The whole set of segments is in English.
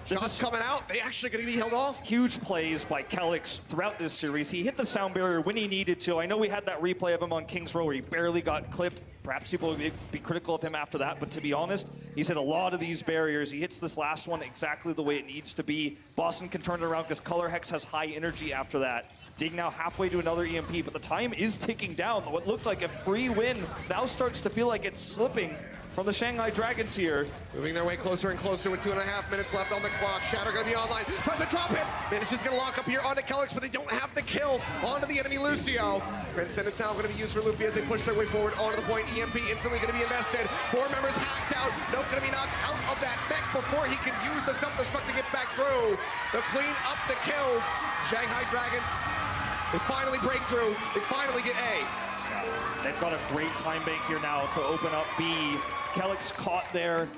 Shots coming out, they actually going to be held off. Huge plays by Kelix throughout this series. He hit the sound barrier when he needed to. I know we had that replay of him on King's Row where he barely got clipped. Perhaps people would be critical of him after that, but to be honest, he's hit a lot of these barriers. He hits this last one exactly the way it needs to be. Boston can turn it around because Color Hex has high energy after that. Dig now halfway to another EMP, but the time is ticking down. What looked like a free win now starts to feel like it's slipping from the Shanghai Dragons here. Moving their way closer and closer with 2.5 minutes left on the clock. Shatter going to be online. Tries to drop it. Manages going to lock up here onto Kelix, but they don't have the kill onto the enemy Lucio. Transcendence now going to be used for Luffy as they push their way forward onto the point. EMP instantly going to be invested. 4 members hacked out. Nope, going to be knocked out of that mech before he can use the self-destruct to get back through. They'll clean up the kills. Shanghai Dragons, they finally break through. They finally get A. They've got a great time bank here now to open up B. Kelix caught there.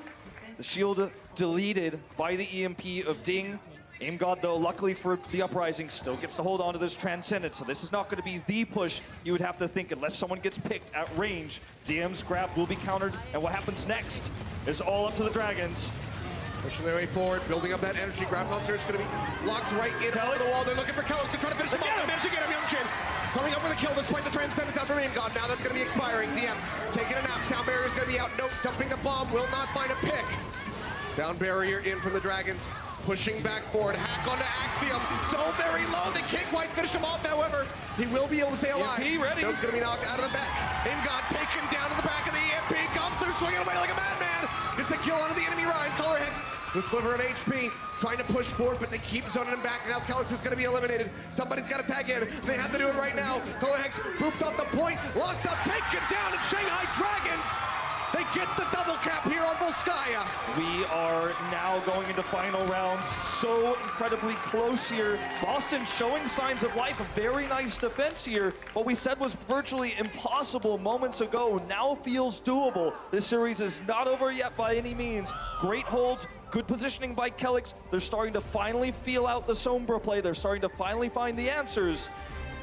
The shield deleted by the EMP of Ding. Aim God, though, luckily for the Uprising, still gets to hold on to this Transcendence. So this is not going to be the push you would have to think unless someone gets picked at range. DM's grab will be countered, and what happens next is all up to the Dragons. Pushing their way forward, building up that energy. Grab Launcher is going to be locked right in over the wall. They're looking for Kelix to try to finish him off. They manage to get him, Youngshin. Coming up with a kill despite the Transcendence out from Aim God. Now that's going to be expiring. DM taking a nap. Sound Barrier is going to be out. Nope, dumping the bomb. Will not find a pick. Sound Barrier in from the Dragons. Pushing back forward. Hack onto Axiom. So very low. They can't quite finish him off, however. He will be able to stay alive. EMP ready. Nope's going to be knocked out of the back. Aim God taken down to the back of the EMP. Gumpster swinging away like a madman. Gets a kill onto the enemy Ryan. Color Hex, the sliver of HP, trying to push forward, but they keep zoning him back. Now Kelix is going to be eliminated. Somebody's got to tag in. They have to do it right now. Color Hex booped off the point, locked up, taken down, and Shanghai Dragons, they get the double cap here on Volskaya. We are now going into final rounds. So incredibly close here. Boston showing signs of life. A very nice defense here. What we said was virtually impossible moments ago now feels doable. This series is not over yet by any means. Great holds, good positioning by Kelix. They're starting to finally feel out the Sombra play. They're starting to finally find the answers.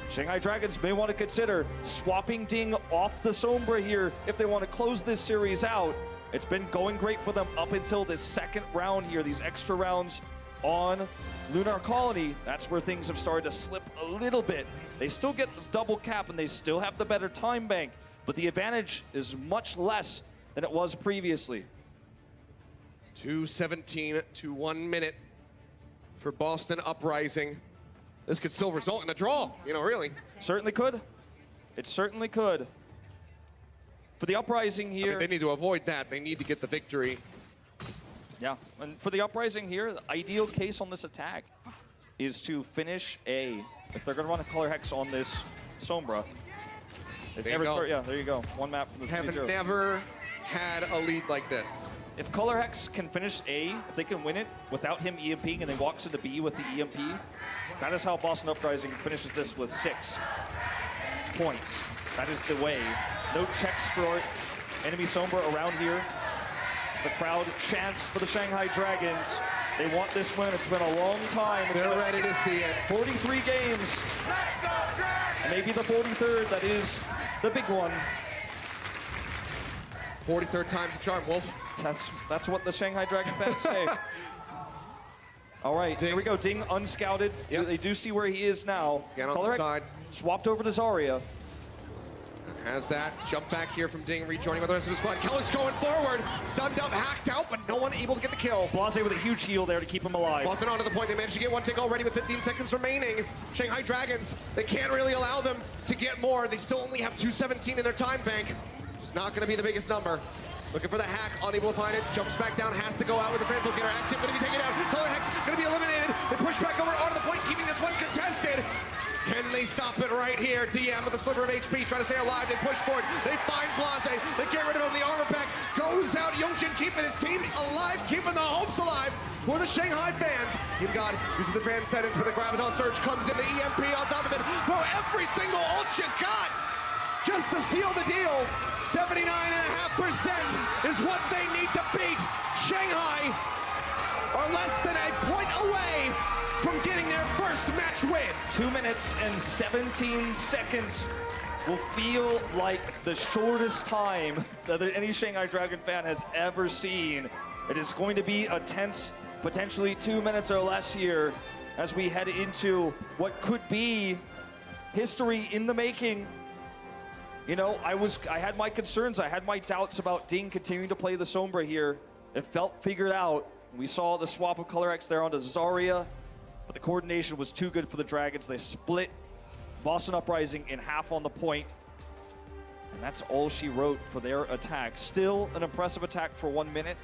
Shanghai Dragons may want to consider swapping Ding off the Sombra here if they want to close this series out. It's been going great for them up until this second round here, these extra rounds on Lunar Colony. That's where things have started to slip a little bit. They still get the double cap and they still have the better time bank, but the advantage is much less than it was previously. 2:17 to 1 minute for Boston Uprising. This could still result in a draw, really. Certainly could. It certainly could. For the Uprising here... they need to avoid that. They need to get the victory. Yeah, and for the Uprising here, the ideal case on this attack is to finish A. If they're going to run a Color Hex on this Sombra. There you go. Yeah, there you go. One map from the Have C0. never had a lead like this. If Color Hex can finish A, if they can win it without him EMPing and then walks into B with the EMP, that is how Boston Uprising finishes this with 6 points. That is the way. No checks for enemy Sombra around here. The crowd chants for the Shanghai Dragons. They want this win. It's been a long time. They're ready to see it. 43 games. And maybe the 43rd, that is the big one. 43rd time's the charm, Wolf. That's what the Shanghai Dragon fans say. All right, Ding. here we go. Ding unscouted. Yep. They do see where he is now. Get on the side. Swapped over to Zarya. Has that jump back here from Ding, rejoining with the rest of the squad. Kelix going forward, stunned up, hacked out, but no one able to get the kill. Blase with a huge heal there to keep him alive. Boston onto the point. They managed to get one tick already with 15 seconds remaining. Shanghai Dragons, they can't really allow them to get more. They still only have 2:17 in their time bank. It's not going to be the biggest number. Looking for the hack, unable to find it. Jumps back down, has to go out with the translocator. Axiom going to be taken out. Color Hex going to be eliminated. They push back over onto the point, keeping this one contested. Can they stop it right here? DM with a sliver of HP, trying to stay alive. They push forward. They find Blase. They get rid of him. The armor pack goes out. Youngshin keeping his team alive, keeping the hopes alive for the Shanghai fans. You've got using the Transcendence, but the Graviton Surge comes in. The EMP on top of it. Throw every single ult you got just to seal the deal. 79.5% is what they need to beat. Shanghai are less than a point away from getting their first match win. 2 minutes and 17 seconds will feel like the shortest time that any Shanghai Dragon fan has ever seen. It is going to be a tense potentially 2 minutes or less here as we head into what could be history in the making. You know, I had my concerns, I had my doubts about Ding continuing to play the Sombra here. It felt figured out. We saw the swap of Color X there onto Zarya, but the coordination was too good for the Dragons. They split Boston Uprising in half on the point, and that's all she wrote for their attack. Still an impressive attack for 1 minute,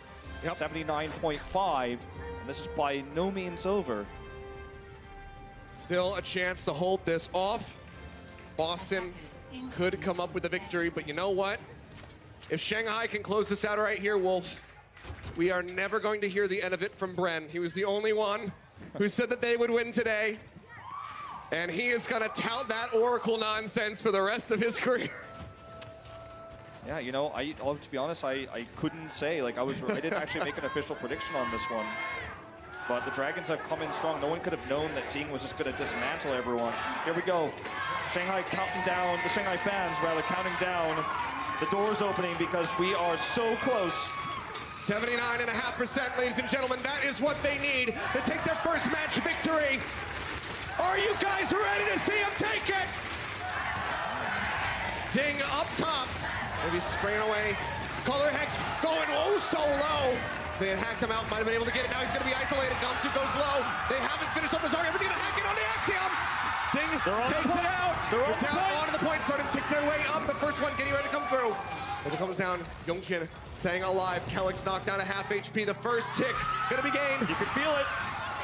79.5, and this is by no means over. Still a chance to hold this off. Boston could come up with a victory, but you know what? If Shanghai can close this out right here, Wolf, we are never going to hear the end of it from Bren. He was the only one who said that they would win today, and he is gonna tout that Oracle nonsense for the rest of his career. Yeah, you know, to be honest, I couldn't say, like, I didn't actually make an official prediction on this one. But the Dragons have come in strong. No one could have known that Ding was just going to dismantle everyone. Here we go. Shanghai counting down, the Shanghai fans rather counting down. The doors opening because we are so close. 79.5%, ladies and gentlemen. That is what they need to take their first match victory. Are you guys ready to see him take it? Ding up top. Maybe spraying away. Color Hex going oh so low. They had hacked him out, might have been able to get it. Now he's going to be isolated. Gamsu goes low. They haven't finished off the Zarya. We need to hack it on the Axiom. Ding takes it out. They're down onto the point, starting to take their way up. The first one getting ready to come through. As it comes down, Yongqin staying alive. Kelix knocked down to half HP. The first tick going to be gained. You can feel it.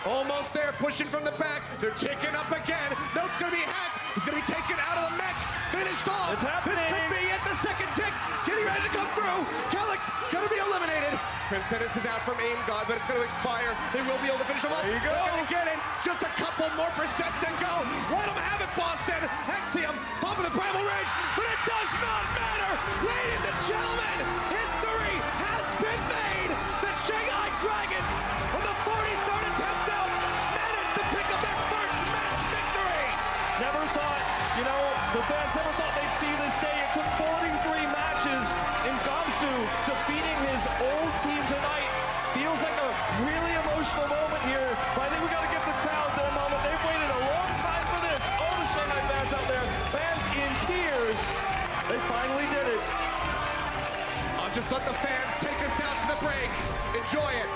Almost there, pushing from the back. They're ticking up again. Note's going to be hacked. He's going to be taken out of the mech. Finished off. It's happening. This could be it. The second tick. Getting ready to come through. Kelix going to be eliminated. Transcendence is out from Aim God, but it's going to expire. They will be able to finish him off. There you go. They're going to get it. Just a couple more percent to go. Let them have it, Boston. Axiom, top of the Primal Rage, but it does not matter. Ladies and gentlemen, history has been made. The Shanghai Dragons, on the 43rd attempt out, managed to pick up their first match victory. Never thought, you know, the fans never thought they'd see this day. It took 43 matches in Gamsu defeating his old team tonight. Feels like a really emotional moment here, but I think we got to give the crowd their moment. They've waited a long time for this. All the Shanghai fans out there, fans in tears. They finally did it. I'll just let the fans take us out to the break. Enjoy it.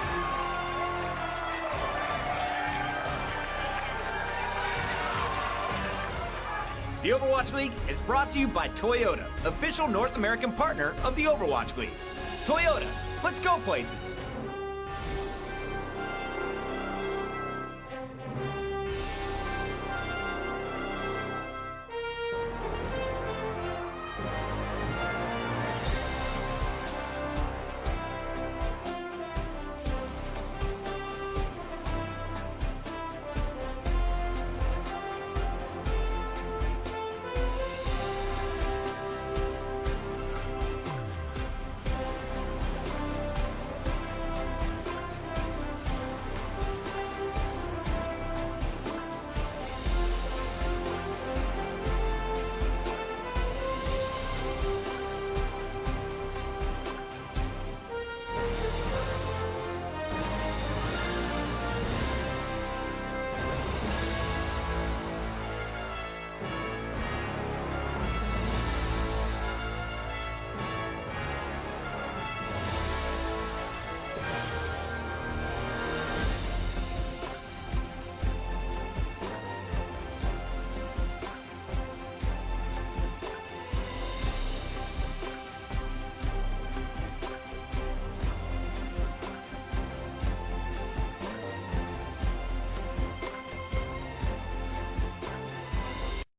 The Overwatch League is brought to you by Toyota, official North American partner of the Overwatch League. Toyota, let's go places.